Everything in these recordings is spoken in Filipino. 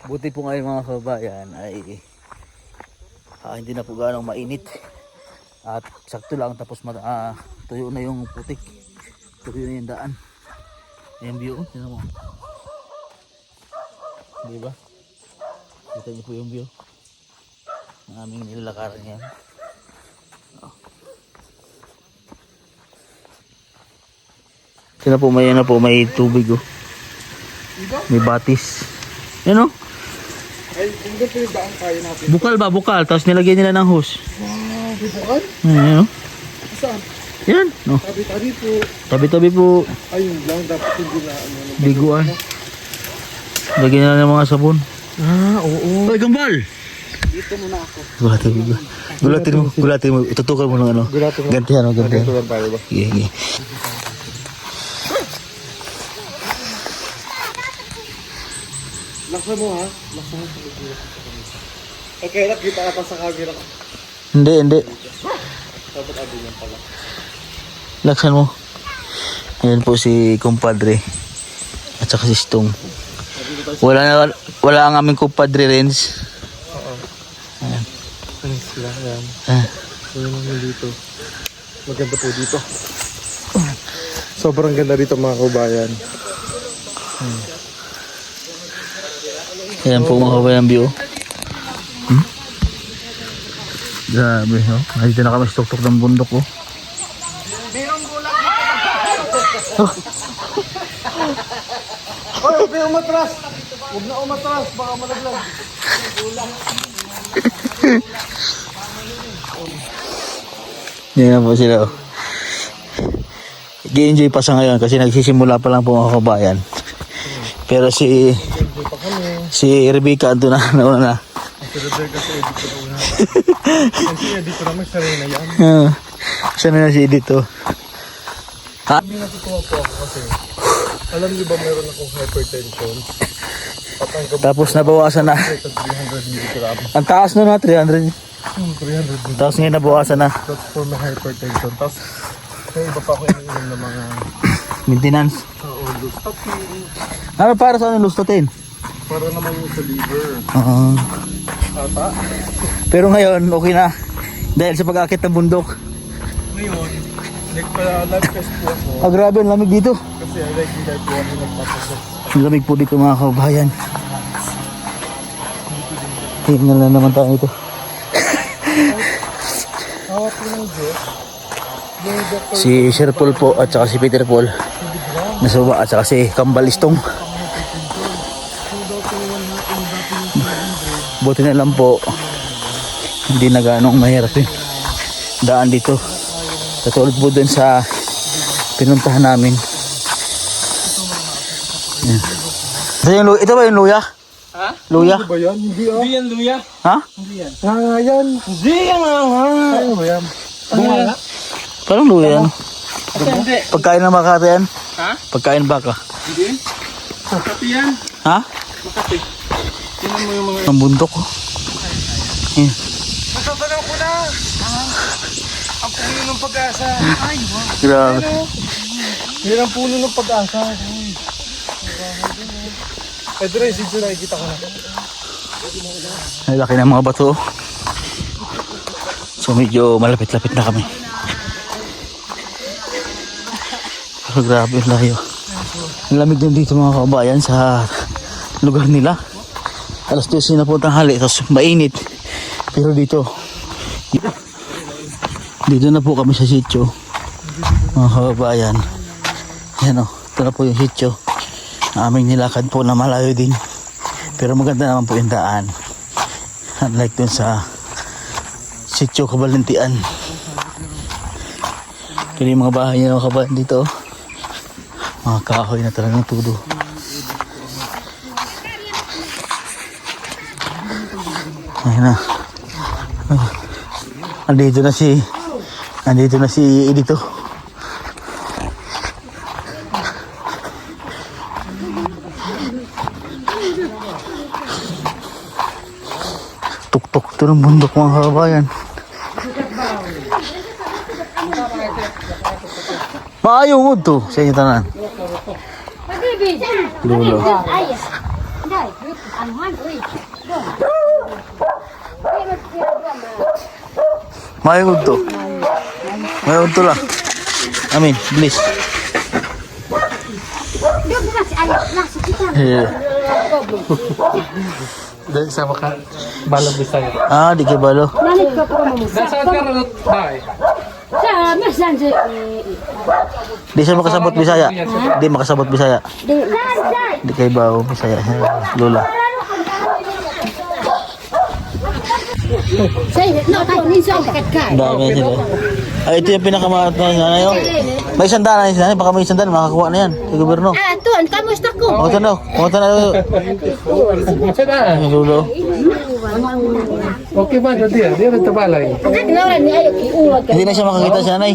Buti po ngayon mga kabayan ay hindi na po ganong mainit. At sakto lang tapos tuyo na yung putik. Tuyo na yung daan. Ayan view, tingnan mo. Diba? Kita niyo po yung view. Ang aming nilalakaran yan. Sila po may tubig oh. May batis. Yan oh. Ay, kung ganito yung daan kaya natin. Bukal ba? Bukal. Tapos nilagyan nila ng hose. Wow, may bukal? Yan oh. Saan? Yan. Oh. Tabi-tabi po. Tabi-tabi po. Ayun lang, dapat hindi na Biguan. Lagyan nila ng mga sabon. Oo. Ay, gambal! Dito muna ako. Gulatin mo. Itutukar mo ng ano. Gulatin mo. Gantihan o, gantihan. Ganito lang tayo ba? Sige. Laksa mo ha? Laksa mo sa likod. Okay, nakita ka pa sa camera ko. Hindi. Dapat abi niyan pala. Laksan mo. Ayan po si kumpadre. At saka si Stong. Wala ang aming kumpadre Renz. Oo. Ayan. Ano sila? Ayan. Ayan naman dito. Maganda po dito. Sobrang ganda dito mga kabayan. Ayan po mga kabayan view. Grabe no. Dito na kami sa tuktok ng bundok oh. Mayroong bulak dito. Hoy, huwag kayong umatras. Huwag na umatras, baka malaglag. Yan po sila oh. Gi-enjoy pa sa ngayon kasi nagsisimula pa lang po mga kabayan. Pero si Rebecca ando na nauna na. Pero dahil kasi edit ko na una. Kasi edit ko naman, sarili na yan. Sana na si Edith oh. Hindi natutuwa po ako kasi alam niyo ba meron akong hypertension? Tapos nabawasan na. 300 mg. Ang taas no na 300. 300 mg. Tapos ngayon nabawasan na. That's for my hypertension. Tapos may iba pa ako iniinom ng mga Maintenance. lustatin. Ano para sa ano lustatin? Para naman yung sa liver. Oo. Ata. Pero ngayon okay na. Dahil sa pag-akit ng bundok. Ngayon, nagpa-live test po ako. Grabe ang lamig dito. Kasi regular po ako nagpapasok. Ang lamig po dito mga kabayan. Tingnan na naman tayo ito. Hawak ko ng Diyos. Yung doctor Si Sir Paul po at saka si Peter Paul. Nasuba at saka si Kambalistong. Buti na lang po. Hindi na ganong mahirap yung daan dito. Katulad po dun sa pinuntahan namin. Yan. Ito ba yung luya? Ha? Luya? ba yan? Hindi ah. Hindi yan, luya. Ha? Hindi yan. Yan. Hindi yan, Ano ba yan? Bungala. Parang luya ano? Kasi hindi. Pagkain ng Makati yan? Ha? Pagkain baka? Hindi. Makati yan. Ha? Makati. Tingnan mo yung mga... Ang bundok oh. Yan. Masasalaw ko na. Ang puno ng pag-asa. Ay, wow. Grabe. Yan ang puno ng pag-asa. Ay, Dre, dito nakikita ko na. Ang laki ng mga bato. So medyo malapit-lapit na kami. Pero grabe ang layo. Ang lamig din dito mga kabayan sa lugar nila. Alas 12 na po tanghali. Tapos mainit. Pero dito na po kami sa sitio. Mga kabayan. Yan o. Ito na po yung sitio. Aming nilakad po na malayo din. Pero maganda naman po yung daan. Unlike dun sa sitio Kabalintian. Pero yung mga bahay niya mga kabayan dito. Mga kahoy na talagang tudo. Ayun na. Andito na si Edito. Tuktok to ng bundok mga kabayan. Maayo mo to sa inyo tanan. Lulo. Mayroon to. Mayroon to lang. Amin, bilis. Dahil sama ka, balang Bisaya. Ah, di kayo balo. Nasaan ka rin ba eh? Di siya makasabot Bisaya. Di makasabot Bisaya. Di kayo ba Bisaya? Lola. Ang dami na sila. Ay, ito yung pinakamaat na nanay. Oh. May sandaan na sinanay. Baka may sandaan. Makakuha na yan. Sa gobyerno. Ah, tuan, kamusta ko? Kumunta na. Saan na? Ay, Lolo. Okay ba? Di na tabalay. Hindi na siya makakita si nanay.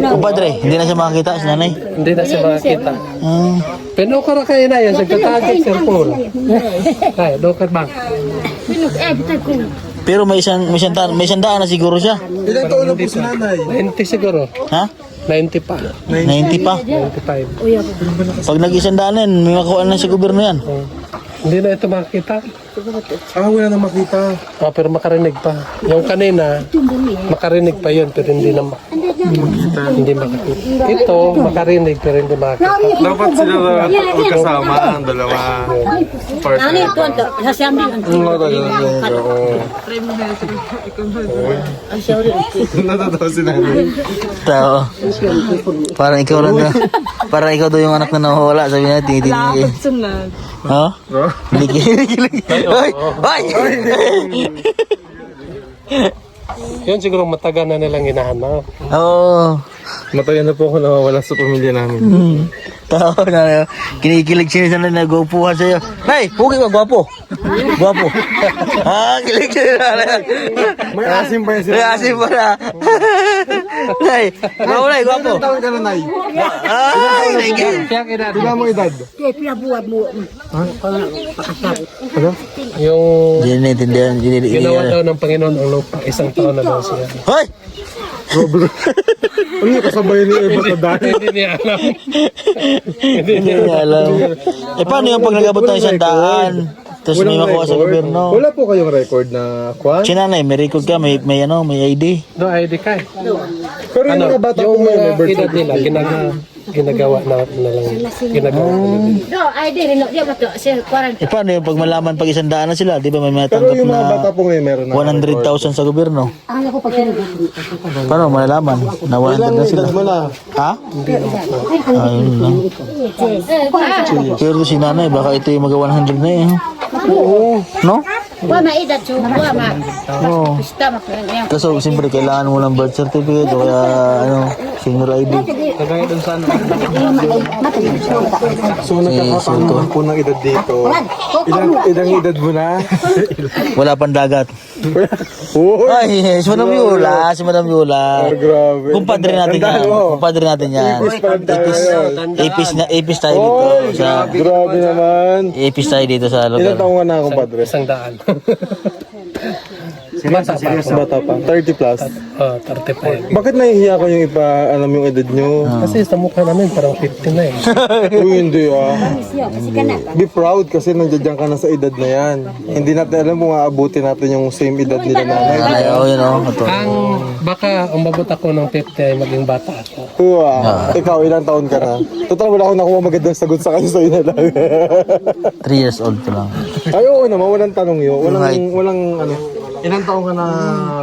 Kumpadre, hindi na siya makakita si nanay. Hindi na siya makakita. Hmm. Pero ka na kayo na yan, nagtatagit Sir Paul. Ay, dokat ba? Pero may sandaan na siguro siya. Ilan taon na po si nanay? 90 siguro. Ha? 90 pa. 90 pa. 95. Pag nag-isandaan na yan, may makuha na sa gobyerno yan. Hindi na ito makakita. Wala na makita. Pero makarinig pa. Yung kanina, makarinig pa yun, pero hindi na hindi makakita. Ito, makarinig, pero hindi makakita. Dapat sila magkasama ang dalawa. Natatawa si nanay. Tao. Parang ikaw lang na. Parang ikaw daw yung anak na nawawala. Sabi natin, hindi. Ha? Hindi kilig. Hoy! Hoy! Yun siguro matagal na nilang hinahanap. Oo. Matagal na po ako nawawala sa pamilya namin. Tao na kinikilig siya na nagupuhan sa'yo. Nay, pugi ba? Gwapo. Gwapo. Kilig siya na. May asim pa yan sila. May asim pa na. Nay, gwapo na, gwapo. Ilan taon ka na, nay? Ay, naging. Ilan mo edad? Yung Hindi na naintindihan. ginawa daw ng Panginoon ang lupa, isang taon na daw siya. Hoy! Ano kasabay ni Eva Tadani? Hindi niya alam. Hindi niya alam. Eh, paano yung pag nag-abot ng 100? Tapos may makuha sa gobyerno. Wala po kayong record na kwan? Sinanay, may record ka, may ID. No ID ka. Pero yung mga bata po Yung ngayon, may mga birth edad nila, ginagawa na lang. Ginagawa nila. Eh, paano yung pag malaman pag 100 na sila? Di ba may Pero matanggap yung mga bata na po ngayon, meron na. 100,000 sa gobyerno? Paano malalaman na 100 na sila? Edad mo na. Ha? Ayun lang. Pero si nanay, baka ito yung mag 100 na eh. No? Oo. Kasi siyempre kailangan mo ng birth certificate o kaya senior ID. So, nagkakapanuhan po ng edad dito. Ilang edad mo na? Wala pang dagat. Oo. Ay, si Madam Yola, si Madam Yola. Grabe. Kumpadre natin yan. Kumpadre natin yan. Ipis tayo dito sa Grabe naman. ipis tayo dito sa Ilan lugar. taong ka na, kumpadre? 100. Bata pa. Bata pa. 30 plus. 35. Bakit nahihiya ko yung alam yung edad nyo? Kasi sa mukha namin parang 50 na eh. Uy, hindi Be proud kasi nandiyan ka na sa edad na yan. Hindi natin alam kung aabutin natin yung same edad nila nanay. Ay, oh, yun oh. Ito. Ang baka umabot ako ng 50 ay maging bata ako. Ikaw, ilang taon ka na? Total, wala akong nakuha magandang sagot sa kanya, sa'yo na lang. 3 years old ko lang. Ay, oo naman, walang tanong yun. Right. Walang ano. Ilang taon ka na,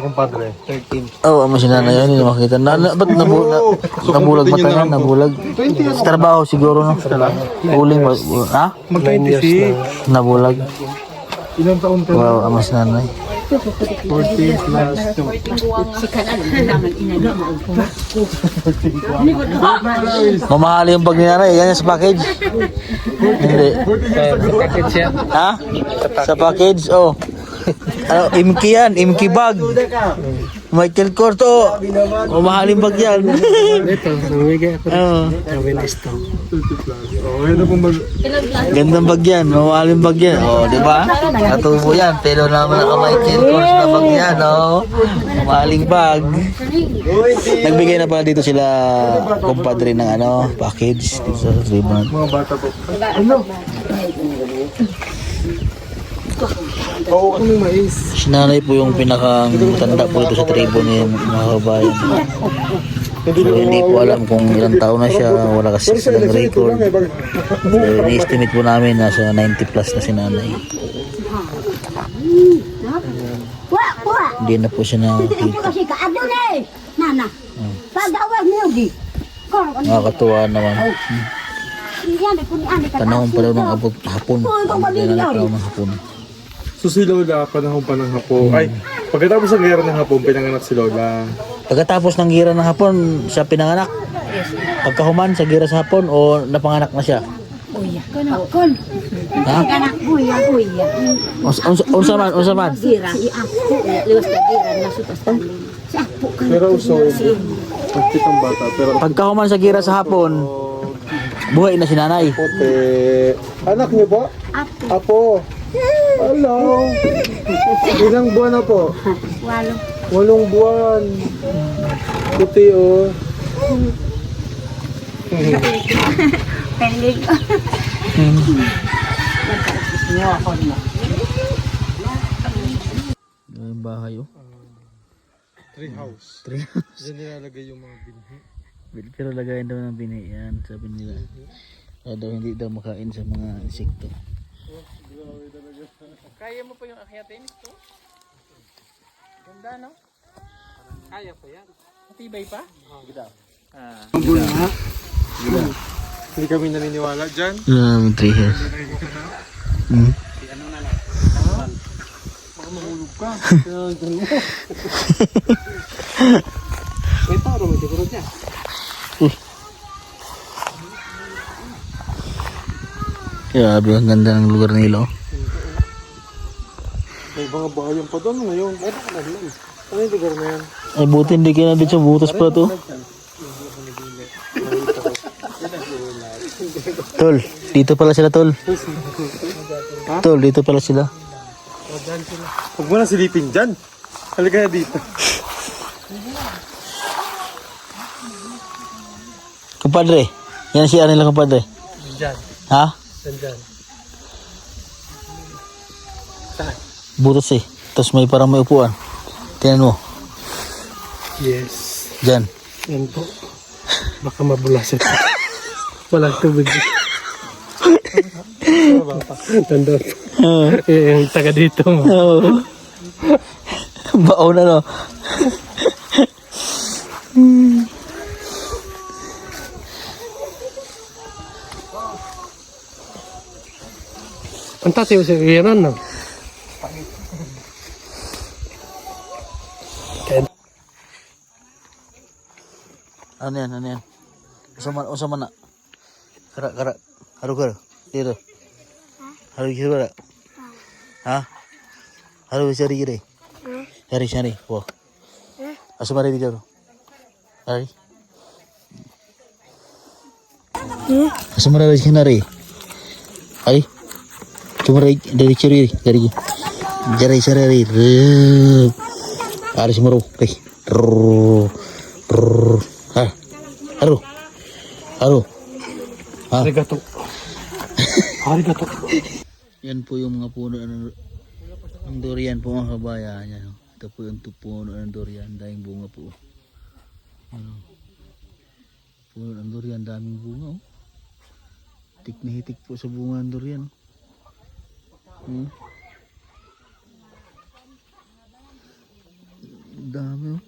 kumpadre? 13. Oo, ama si nanay yun. Hindi makita. Ba't nabulag mata niya? Nabulag. Sa trabaho siguro, no? Uling. Ha? Mag-26. Nabulag. Ilang taon ka na? Wow, ama si nanay. 14 plus 2. Mamahali yung pag ni nanay. Yan sa package. Hindi. Kakit siya. Ha? Sa package? Oh. Imki yan. Imki bag. Michael Corto. Mamahaling bag yan. Ito, namigay ako. Oo. Sabi na ito. Okay na pong Gandang bag yan. Mamahaling bag yan. Oh, di ba? Natubo yan. Pero naman naka Michael Kors na bag yan. Oh. Mamahaling bag. Nagbigay na pala dito sila kumpadre ng package dito sa Tribunal. mga bata po. Ano? Oo, ano mais? Si nanay po yung pinakang tanda po ito sa tribo ni mga kabayan. So, hindi po alam kung ilang taon na siya. Wala kasi silang record. So, ini-estimate po namin nasa 90 plus na si nanay. Hindi na po siya nakakita. Kasi kaado na eh. Nana. Pag-awag niyo di. Nakakatuwa naman. Panahon pa daw ng abot hapon. Hindi na nagkaroon ng hapon. So si Lola, panahon pa ng hapon. Ay, pagkatapos ng gera ng hapon, pinanganak si Lola. Pagkatapos ng gira ng hapon, siya pinanganak. Pagkahuman sa gira sa hapon o napanganak na siya? Kuya. Kon. Ha? Anak kuya. Unsa man? Gira. Iako. Liwas ka gira. Nasutas tali. Sa ako ka. Pero so, nagkitang bata. Pero Pagkahuman sa gira sa hapon, buhay na si nanay. puti. Anak niyo po? Apo. Apo. Hello. Ilang buwan na po? Walo. 8 buwan. Puti oh. Pelig. Yung bahay oh. Tree house. Diyan nilalagay yung mga binhi. Pero lagayin daw ng bini yan, sabi nila. Kaya daw hindi daw makain sa mga insekto. Kaya mo pa yung akyatin ito? Ganda, no? Kaya pa yan. Matibay pa? Hindi kami naniniwala dyan. Maraming tree house. May paro mo, siguro niya. Grabe, ang ganda ng lugar nila oh. May mga bahayan pa doon ngayon. Ano yung lugar na yan? Ay buti hindi kaya dito sa butas pa to. Tol, dito pala sila tol. Tol, dito pala sila. Huwag mo na silipin dyan. Halika na dito. Kumpadre, yan si nila kumpadre. Diyan. Ha? Diyan. Butas eh. Tapos may parang may upuan. Tingnan mo. Yes. Diyan. Yan po. Baka mabulas ito. Walang tubig. Tanda po. Yung taga dito mo. Oo. Baon na no. Ang tatiw sa iyanan, no? Ano yan, ano yan? Usaman na. Kara. Haru. Dito. Haru kira. Ha? Haru sari. Sari. Wah. Asumari dito. Hari. Asumari sini. Hari. Cuma dari ciri dari sari. Hari semua okay. Haru. Ha? Arigato. Yan po yung mga puno ng durian po mga kabayan. Yan. Ito po yung puno ng durian. Daming bunga po. Ano? Puno ng durian. Daming bunga. Oh. Hitik na hitik po sa bunga ng durian. Dami oh.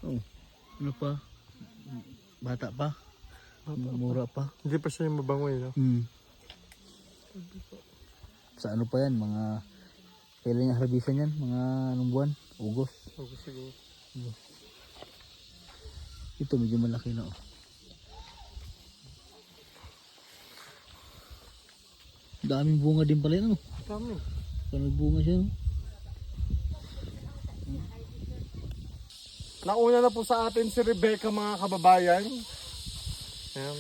Oh. Ano pa? Bata pa? Mura pa? Hindi pa siya yung mabango eh. No? Sa ano pa yan? Mga kailan yung harbisan yan? Mga anong buwan? August. Siguro. Ito medyo malaki na oh. Daming bunga din pala yan oh. Dami. Kaya nagbunga siya oh. Nauna na po sa atin si Rebecca, mga kababayan. Ayan.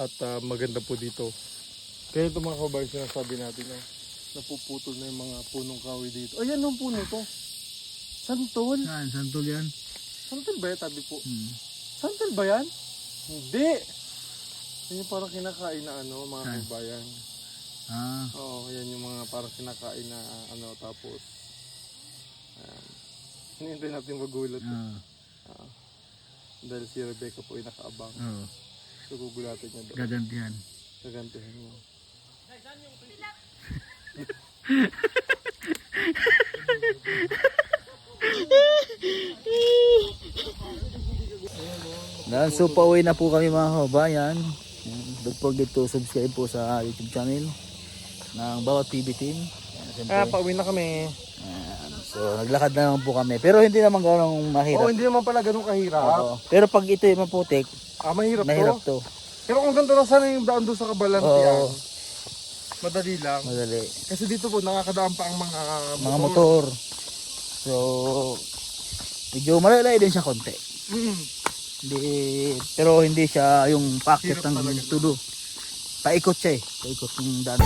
At maganda po dito. Kaya ito mga kababayan, sinasabi natin na napuputol na yung mga punong kahoy dito. Ayan yung puno to. Santol. Santol yan. Santol ba yan? Tabi po. Santol ba yan? Hindi. Yan yung parang kinakain na ano, mga kababayan. Oo, yan yung mga parang kinakain na ano, tapos hinihintay natin magulat. Dahil si Rebecca po ay nakaabang. So gugulatin niya doon. Gagantihan. Gagantihan mo. So pauwi na po kami mga kababayan. Don't forget to subscribe po sa YouTube channel ng Bawat PB Team. Pauwi na kami. So naglakad na lang po kami. Pero hindi naman gano'ng mahirap. Hindi naman pala ganun kahirap. Oo. Pero pag ito yung maputik, Mahirap to. Pero kung ganito lang sana yung daan doon sa Kabalantian. Oo. Madali lang. Madali. Kasi dito po nakakadaan pa ang Mga motor. So medyo malalay din siya konti. Hindi, pero hindi siya yung packet ng tudo. Paikot siya eh. Paikot yung daan.